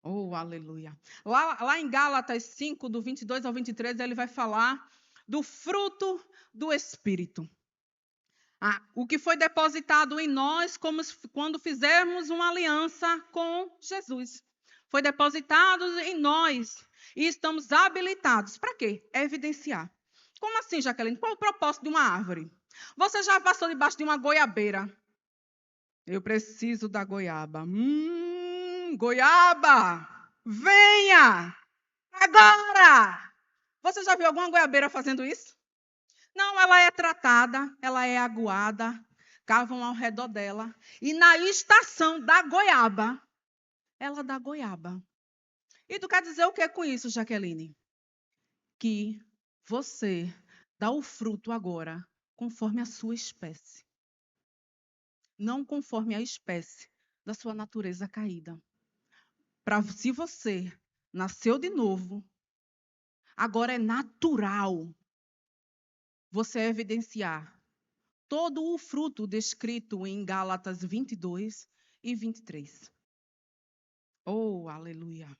Oh, aleluia. Lá em Gálatas 5, do 22 ao 23, ele vai falar do fruto do Espírito. O que foi depositado em nós quando fizemos uma aliança com Jesus. Foi depositado em nós e estamos habilitados. Para quê? Evidenciar. Como assim, Jaqueline? Qual é o propósito de uma árvore? Você já passou debaixo de uma goiabeira? Eu preciso da goiaba. Goiaba! Venha! Agora! Você já viu alguma goiabeira fazendo isso? Não, ela é tratada, ela é aguada, cavam ao redor dela. E na estação da goiaba, ela dá goiaba. E tu quer dizer o que com isso, Jaqueline? Que você dá o fruto agora conforme a sua espécie. Não conforme a espécie da sua natureza caída. Se você nasceu de novo, agora é natural você evidenciar todo o fruto descrito em Gálatas 22 e 23. Oh, aleluia.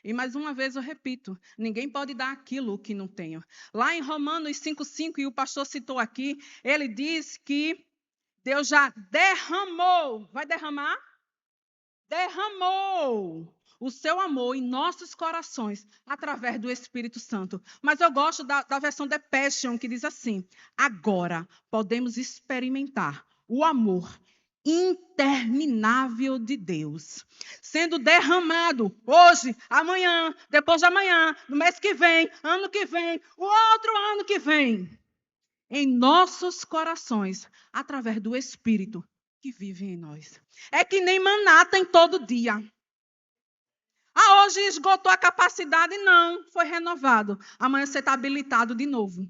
E mais uma vez eu repito, ninguém pode dar aquilo que não tem. Lá em Romanos 5,5, e o pastor citou aqui, ele diz que Deus já derramou, vai derramar? Derramou o seu amor em nossos corações através do Espírito Santo. Mas eu gosto da versão The Passion, que diz assim: agora podemos experimentar o amor interminável de Deus, sendo derramado hoje, amanhã, depois de amanhã, no mês que vem, ano que vem, o outro ano que vem, em nossos corações, através do Espírito que vive em nós. É que nem maná tem todo dia. Hoje esgotou a capacidade? Não, foi renovado. Amanhã você está habilitado de novo.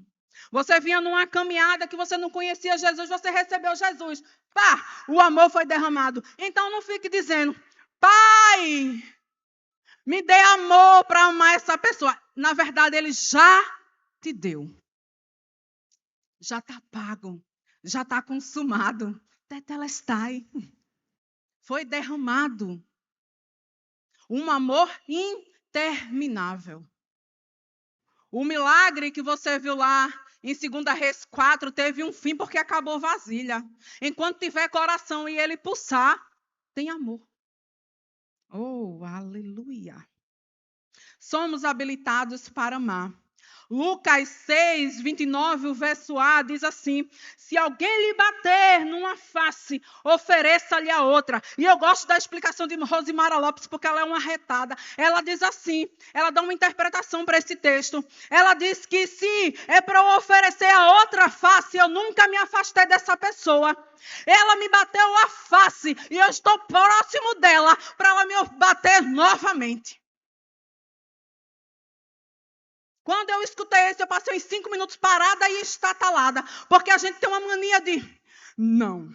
Você vinha numa caminhada que você não conhecia Jesus, você recebeu Jesus. Pá, o amor foi derramado. Então não fique dizendo, Pai, me dê amor para amar essa pessoa. Na verdade, Ele já te deu. Já está pago. Já está consumado. Tetelestai. Foi derramado. Um amor interminável. O milagre que você viu lá em 2 Reis 4 teve um fim porque acabou vasilha. Enquanto tiver coração e ele pulsar, tem amor. Oh, aleluia. Somos habilitados para amar. Lucas 6, 29, o verso A, diz assim: se alguém lhe bater numa face, ofereça-lhe a outra. E eu gosto da explicação de Rosimara Lopes, porque ela é uma retada. Ela diz assim, ela dá uma interpretação para esse texto. Ela diz que se é para eu oferecer a outra face, eu nunca me afastei dessa pessoa. Ela me bateu a face e eu estou próximo dela para ela me bater novamente. Quando eu escutei isso, eu passei uns 5 minutos parada e estatalada. Porque a gente tem uma mania de... Não.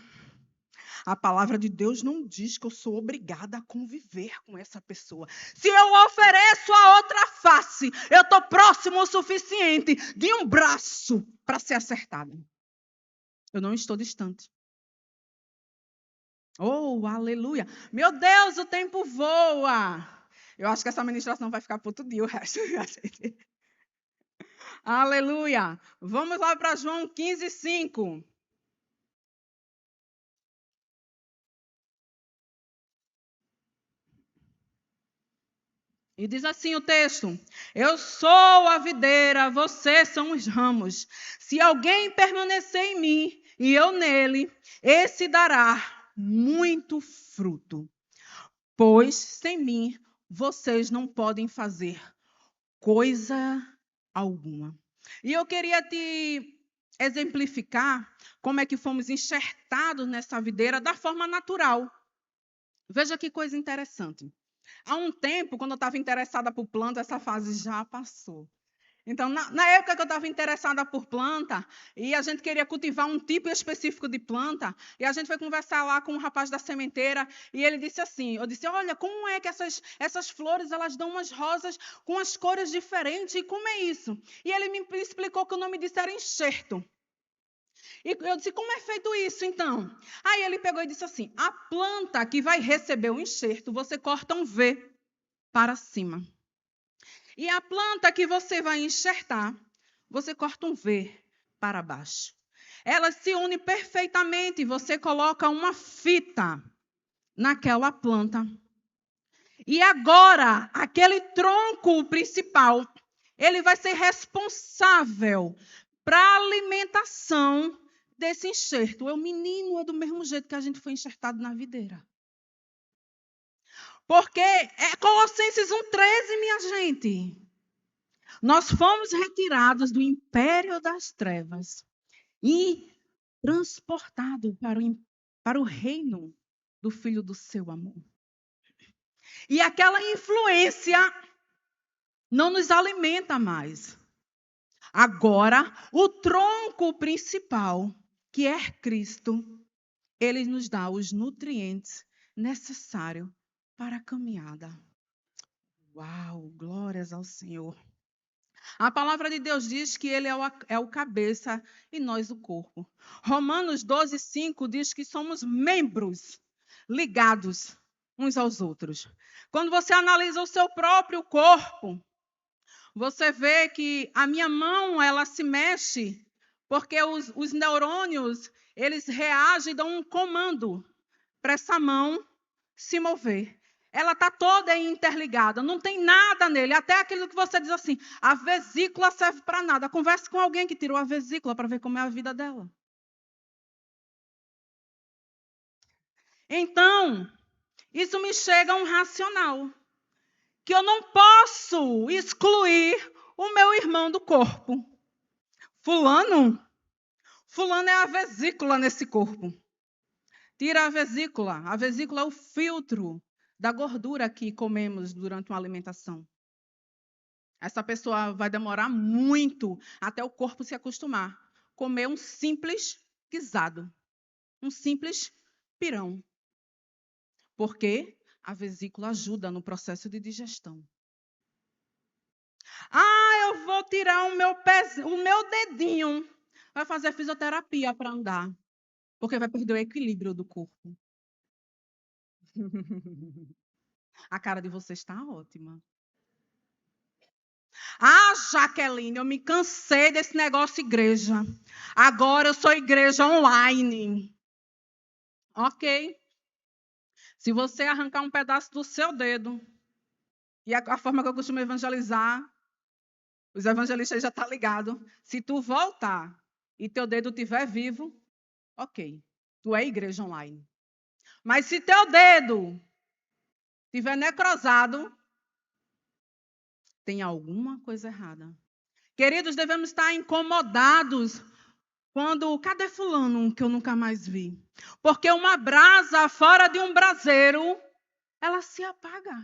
A palavra de Deus não diz que eu sou obrigada a conviver com essa pessoa. Se eu ofereço a outra face, eu estou próximo o suficiente de um braço para ser acertada. Eu não estou distante. Oh, aleluia. Meu Deus, o tempo voa. Eu acho que essa ministração vai ficar para outro dia, o resto. Aleluia. Vamos lá para João 15, 5. E diz assim o texto: eu sou a videira, vocês são os ramos. Se alguém permanecer em mim e eu nele, esse dará muito fruto. Pois sem mim vocês não podem fazer coisa alguma. E eu queria te exemplificar como é que fomos enxertados nessa videira da forma natural. Veja que coisa interessante. Há um tempo, quando eu estava interessada por planta, essa fase já passou. Então, na época que eu estava interessada por planta, e a gente queria cultivar um tipo específico de planta, e a gente foi conversar lá com um rapaz da sementeira, e ele disse assim, eu disse, olha, como é que essas flores, elas dão umas rosas com as cores diferentes, e como é isso? E ele me explicou que o nome disso era enxerto. E eu disse, como é feito isso, então? Aí ele pegou e disse assim, a planta que vai receber o enxerto, você corta um V para cima. E a planta que você vai enxertar, você corta um V para baixo. Ela se une perfeitamente, você coloca uma fita naquela planta. E agora, aquele tronco principal, ele vai ser responsável para a alimentação desse enxerto. O menino é do mesmo jeito que a gente foi enxertado na videira. Porque é Colossenses 1,13, minha gente. Nós fomos retirados do império das trevas e transportados para o reino do Filho do seu amor. E aquela influência não nos alimenta mais. Agora, o tronco principal, que é Cristo, ele nos dá os nutrientes necessários para a caminhada. Uau, glórias ao Senhor. A palavra de Deus diz que ele é o cabeça e nós o corpo. Romanos 12, 5 diz que somos membros ligados uns aos outros. Quando você analisa o seu próprio corpo, você vê que a minha mão, ela se mexe porque os neurônios, eles reagem e dão um comando para essa mão se mover. Ela está toda interligada, não tem nada nele. Até aquilo que você diz assim, a vesícula serve para nada. Converse com alguém que tirou a vesícula para ver como é a vida dela. Então, isso me chega a um racional. Que eu não posso excluir o meu irmão do corpo. Fulano é a vesícula nesse corpo. Tira a vesícula. A vesícula é o filtro da gordura que comemos durante uma alimentação. Essa pessoa vai demorar muito até o corpo se acostumar. Comer um simples guisado. Um simples pirão. Porque a vesícula ajuda no processo de digestão. Eu vou tirar o meu dedinho. Vai fazer fisioterapia para andar. Porque vai perder o equilíbrio do corpo. A cara de vocês está ótima. Jaqueline, eu me cansei desse negócio igreja. Agora eu sou igreja online. Ok. Se você arrancar um pedaço do seu dedo, e a forma que eu costumo evangelizar, os evangelistas já estão ligados. Se tu voltar e teu dedo estiver vivo, ok. Tu é igreja online. Mas se teu dedo estiver necrosado, tem alguma coisa errada. Queridos, devemos estar incomodados quando... Cadê fulano que eu nunca mais vi? Porque uma brasa fora de um braseiro, ela se apaga.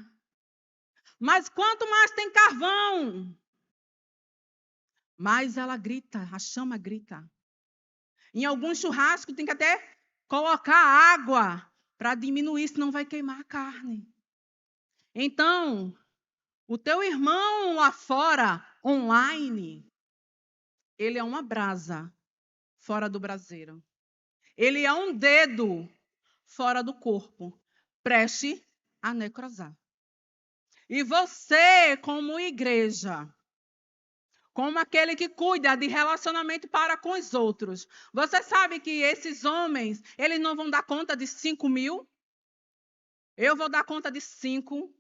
Mas quanto mais tem carvão, mais ela grita, a chama grita. Em algum churrasco tem que até colocar água para diminuir, senão vai queimar a carne. Então, o teu irmão lá fora, online, ele é uma brasa fora do braseiro. Ele é um dedo fora do corpo, preste a necrosar. E você, como igreja, como aquele que cuida de relacionamento para com os outros, você sabe que esses homens, eles não vão dar conta de 5.000? Eu vou dar conta de 5.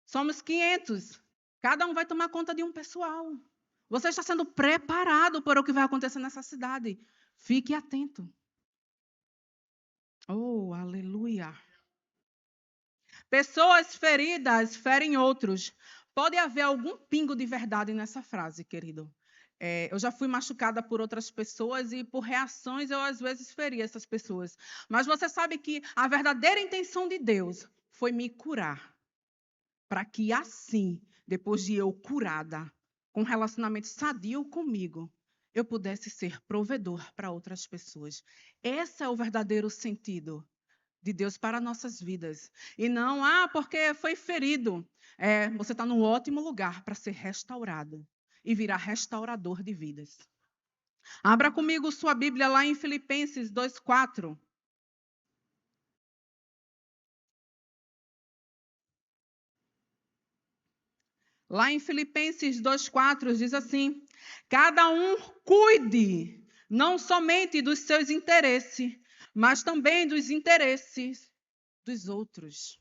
Somos 500. Cada um vai tomar conta de um pessoal. Você está sendo preparado para o que vai acontecer nessa cidade. Fique atento. Oh, aleluia. Pessoas feridas ferem outros. Pode haver algum pingo de verdade nessa frase, querido. Eu já fui machucada por outras pessoas e por reações eu às vezes feri essas pessoas. Mas você sabe que a verdadeira intenção de Deus foi me curar. Para que assim, depois de eu curada, com um relacionamento sadio comigo, eu pudesse ser provedor para outras pessoas. Esse é o verdadeiro sentido de Deus para nossas vidas. E não, porque foi ferido. Você está num ótimo lugar para ser restaurado e virar restaurador de vidas. Abra comigo sua Bíblia lá em Filipenses 2:4. Lá em Filipenses 2:4 diz assim: cada um cuide não somente dos seus interesses, mas também dos interesses dos outros.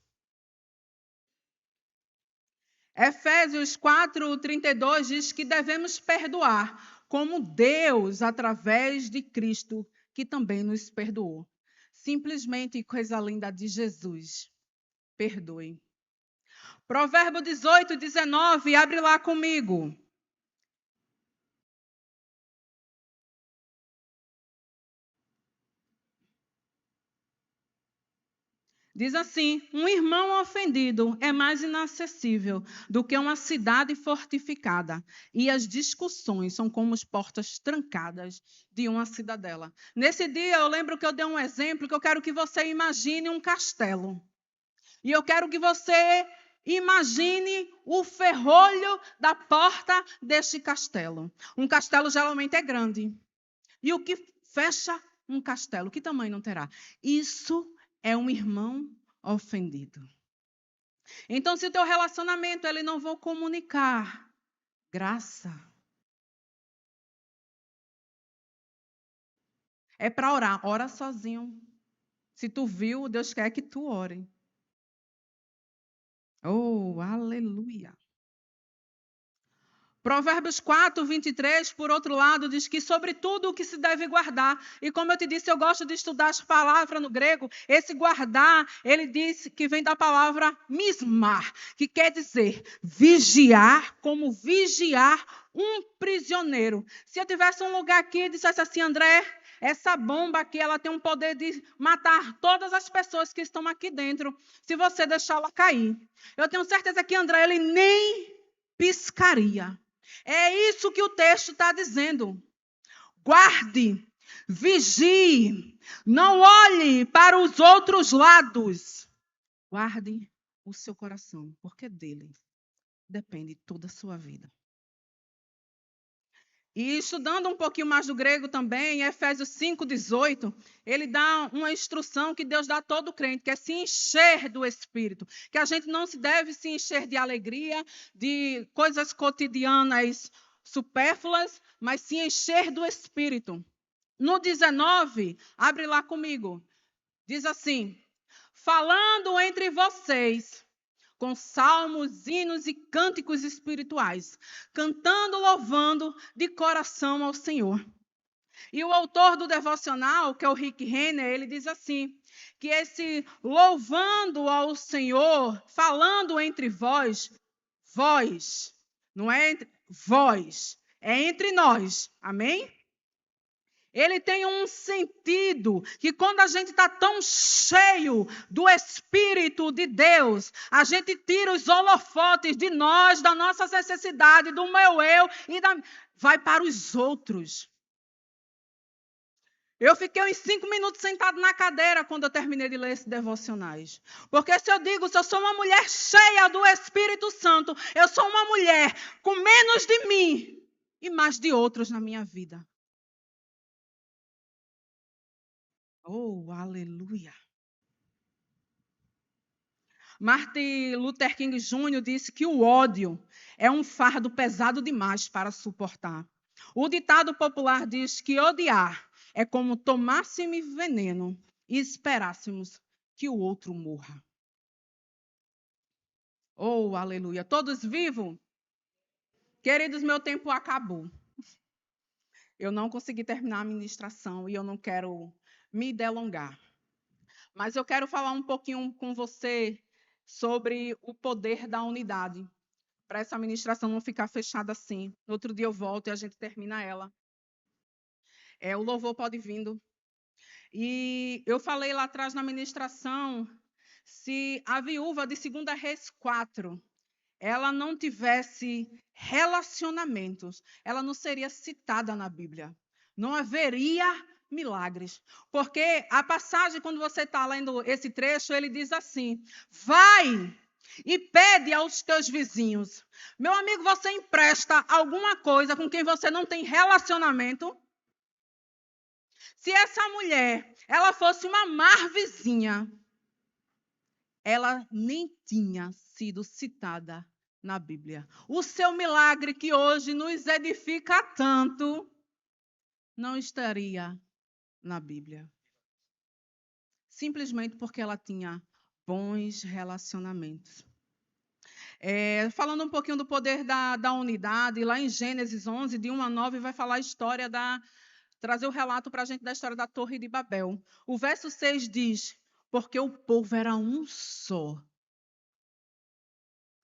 Efésios 4:32 diz que devemos perdoar, como Deus, através de Cristo, que também nos perdoou. Simplesmente coisa linda de Jesus. Perdoe. Provérbio 18:19, abre lá comigo. Diz assim: um irmão ofendido é mais inacessível do que uma cidade fortificada, e as discussões são como as portas trancadas de uma cidadela. Nesse dia, eu lembro que eu dei um exemplo que eu quero que você imagine um castelo. E eu quero que você imagine o ferrolho da porta deste castelo. Um castelo geralmente é grande. E o que fecha um castelo? Que tamanho não terá? Isso é um irmão ofendido. Então, se o teu relacionamento ele não vou comunicar graça, é para orar. Ora sozinho. Se tu viu, Deus quer que tu ore. Oh, aleluia. Provérbios 4, 23, por outro lado, diz que sobre tudo o que se deve guardar. E como eu te disse, eu gosto de estudar as palavras no grego. Esse guardar, ele diz que vem da palavra mismar, que quer dizer vigiar, como vigiar um prisioneiro. Se eu tivesse um lugar aqui e dissesse assim, André, essa bomba aqui, ela tem um poder de matar todas as pessoas que estão aqui dentro, se você deixá-la cair. Eu tenho certeza que André, ele nem piscaria. É isso que o texto está dizendo. Guarde, vigie, não olhe para os outros lados. Guarde o seu coração, porque dele depende toda a sua vida. E estudando um pouquinho mais do grego também, em Efésios 5:18, ele dá uma instrução que Deus dá a todo crente, que é se encher do Espírito. Que a gente não se deve se encher de alegria, de coisas cotidianas supérfluas, mas se encher do Espírito. No 19, abre lá comigo, diz assim, falando entre vocês com salmos, hinos e cânticos espirituais, cantando, louvando de coração ao Senhor. E o autor do devocional, que é o Rick Renner, ele diz assim, que esse louvando ao Senhor, falando entre vós, não é entre vós, é entre nós, amém? Ele tem um sentido que quando a gente está tão cheio do Espírito de Deus, a gente tira os holofotes de nós, da nossa necessidade, do meu eu, e vai para os outros. Eu fiquei uns 5 minutos sentado na cadeira quando eu terminei de ler esses devocionais. Porque se eu sou uma mulher cheia do Espírito Santo, eu sou uma mulher com menos de mim e mais de outros na minha vida. Oh, aleluia. Martin Luther King Jr. disse que o ódio é um fardo pesado demais para suportar. O ditado popular diz que odiar é como tomássemos veneno e esperássemos que o outro morra. Oh, aleluia. Todos vivos? Queridos, meu tempo acabou. Eu não consegui terminar a ministração e eu não quero me delongar. Mas eu quero falar um pouquinho com você sobre o poder da unidade, para essa ministração não ficar fechada assim. No outro dia eu volto e a gente termina ela. O louvor pode vindo. E eu falei lá atrás na ministração, se a viúva de 2 Reis 4, ela não tivesse relacionamentos, ela não seria citada na Bíblia. Não haveria milagres. Porque a passagem, quando você está lendo esse trecho, ele diz assim, vai e pede aos teus vizinhos. Meu amigo, você empresta alguma coisa com quem você não tem relacionamento? Se essa mulher, ela fosse uma má vizinha, ela nem tinha sido citada na Bíblia. O seu milagre que hoje nos edifica tanto, não estaria na Bíblia. Simplesmente porque ela tinha bons relacionamentos. Falando um pouquinho do poder da unidade, lá em Gênesis 11, de 1 a 9, vai falar a história trazer o relato para a gente da história da Torre de Babel. O verso 6 diz, porque o povo era um só.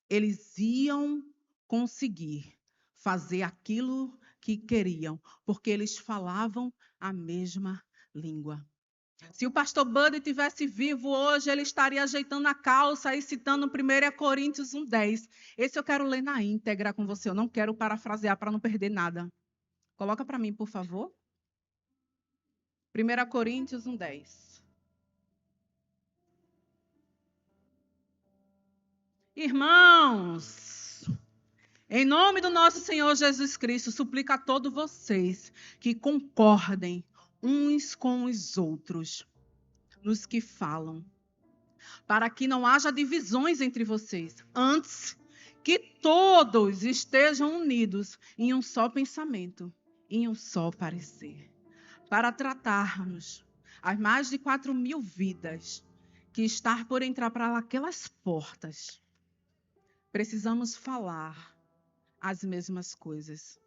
Eles iam conseguir fazer aquilo que queriam, porque eles falavam a mesma língua. Se o pastor Buddy tivesse vivo hoje, ele estaria ajeitando a calça e citando 1 Coríntios 1:10. Esse eu quero ler na íntegra com você, eu não quero parafrasear para não perder nada. Coloca para mim, por favor. 1 Coríntios 1:10. Irmãos, em nome do nosso Senhor Jesus Cristo, suplico a todos vocês que concordem uns com os outros nos que falam, para que não haja divisões entre vocês. Antes, que todos estejam unidos em um só pensamento, em um só parecer, para tratarmos as mais de 4.000 vidas que estão por entrar para aquelas portas. Precisamos falar as mesmas coisas.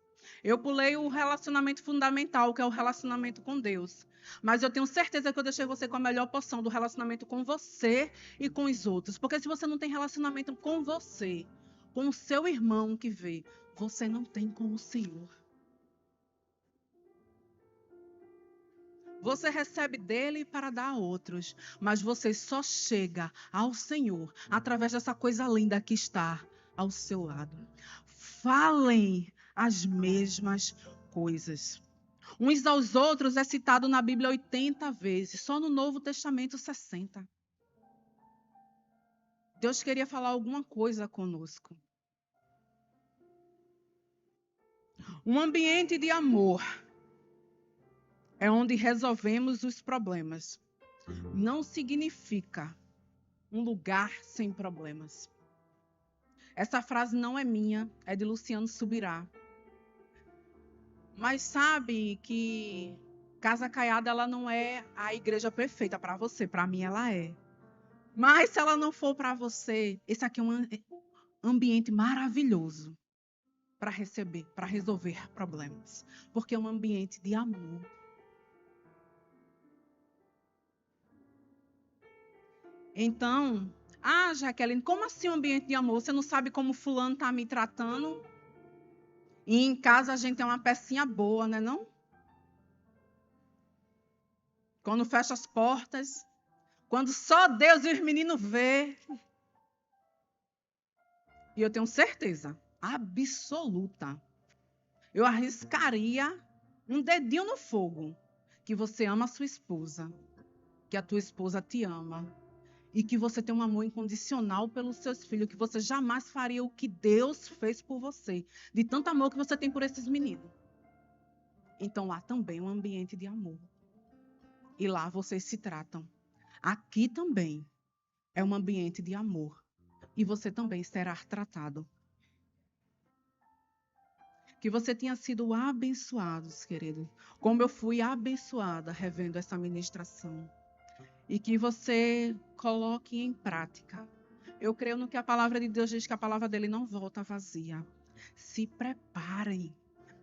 Eu pulei o relacionamento fundamental, que é o relacionamento com Deus. Mas eu tenho certeza que eu deixei você com a melhor porção do relacionamento com você e com os outros. Porque se você não tem relacionamento com você, com o seu irmão que vê, você não tem com o Senhor. Você recebe dele para dar a outros, mas você só chega ao Senhor através dessa coisa linda que está ao seu lado. Falem as mesmas coisas. Uns aos outros é citado na Bíblia 80 vezes, só no Novo Testamento 60. Deus queria falar alguma coisa conosco. Um ambiente de amor é onde resolvemos os problemas. Não significa um lugar sem problemas. Essa frase não é minha, é de Luciano Subirá. Mas sabe que Casa Caiada ela não é a igreja perfeita para você, para mim ela é. Mas se ela não for para você, esse aqui é um ambiente maravilhoso para receber, para resolver problemas, porque é um ambiente de amor. Então, Jaqueline, como assim um ambiente de amor? Você não sabe como fulano está me tratando? E em casa a gente é uma pecinha boa, né não? Quando fecha as portas, quando só Deus e os meninos vê. E eu tenho certeza absoluta, eu arriscaria um dedinho no fogo, que você ama a sua esposa, que a tua esposa te ama, e que você tem um amor incondicional pelos seus filhos, que você jamais faria o que Deus fez por você, de tanto amor que você tem por esses meninos. Então lá também é um ambiente de amor. E lá vocês se tratam. Aqui também é um ambiente de amor. E você também será tratado. Que você tenha sido abençoados, querido. Como eu fui abençoada revendo essa ministração. E que você coloque em prática. Eu creio no que a palavra de Deus diz, que a palavra dele não volta vazia. Se preparem.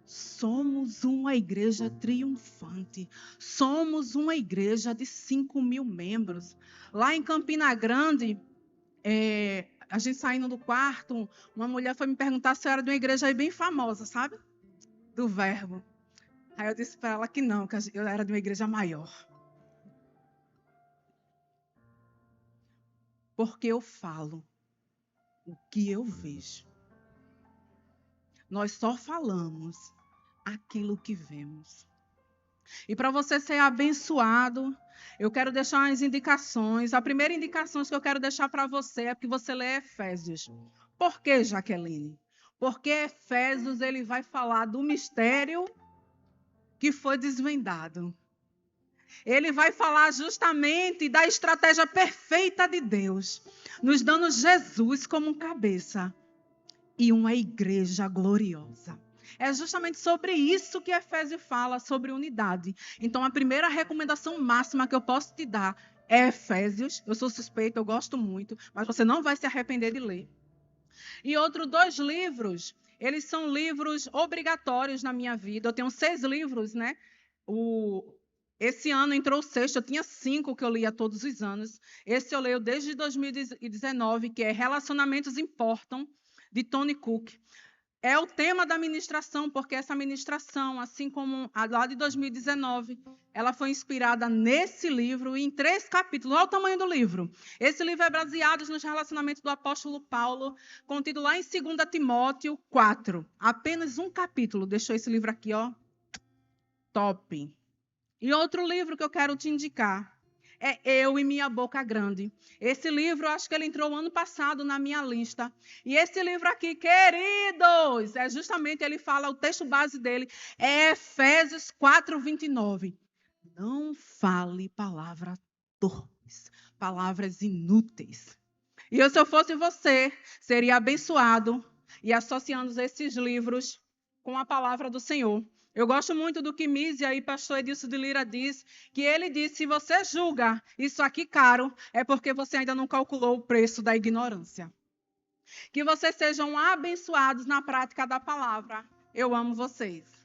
Somos uma igreja triunfante. Somos uma igreja de 5.000 membros. Lá em Campina Grande, a gente saindo do quarto, uma mulher foi me perguntar se eu era de uma igreja aí bem famosa, sabe? Do Verbo. Aí eu disse para ela que não, que eu era de uma igreja maior. Porque eu falo o que eu vejo. Nós só falamos aquilo que vemos. E para você ser abençoado, eu quero deixar umas indicações. A primeira indicação que eu quero deixar para você é que você lê Efésios. Por que, Jaqueline? Porque Efésios ele vai falar do mistério que foi desvendado. Ele vai falar justamente da estratégia perfeita de Deus, nos dando Jesus como cabeça e uma igreja gloriosa. É justamente sobre isso que Efésios fala, sobre unidade. Então, a primeira recomendação máxima que eu posso te dar é Efésios. Eu sou suspeita, eu gosto muito, mas você não vai se arrepender de ler. E outros 2 livros, eles são livros obrigatórios na minha vida. Eu tenho 6 livros, né? Esse ano entrou o 6º, eu tinha 5 que eu lia todos os anos. Esse eu leio desde 2019, que é Relacionamentos Importam, de Tony Cook. É o tema da ministração, porque essa ministração, assim como a lá de 2019, ela foi inspirada nesse livro, em 3 capítulos. Olha o tamanho do livro. Esse livro é baseado nos relacionamentos do apóstolo Paulo, contido lá em 2 Timóteo 4. Apenas um capítulo. Deixou esse livro aqui, ó. Top. E outro livro que eu quero te indicar é Eu e Minha Boca Grande. Esse livro, eu acho que ele entrou ano passado na minha lista. E esse livro aqui, queridos, justamente ele fala, o texto base dele é Efésios 4:29. Não fale palavra torpes, palavras inúteis. E eu, se eu fosse você, seria abençoado e associando esses livros com a palavra do Senhor. Eu gosto muito do que Mísia e pastor Edilson de Lira diz, que ele diz, se você julga isso aqui caro, é porque você ainda não calculou o preço da ignorância. Que vocês sejam abençoados na prática da palavra. Eu amo vocês.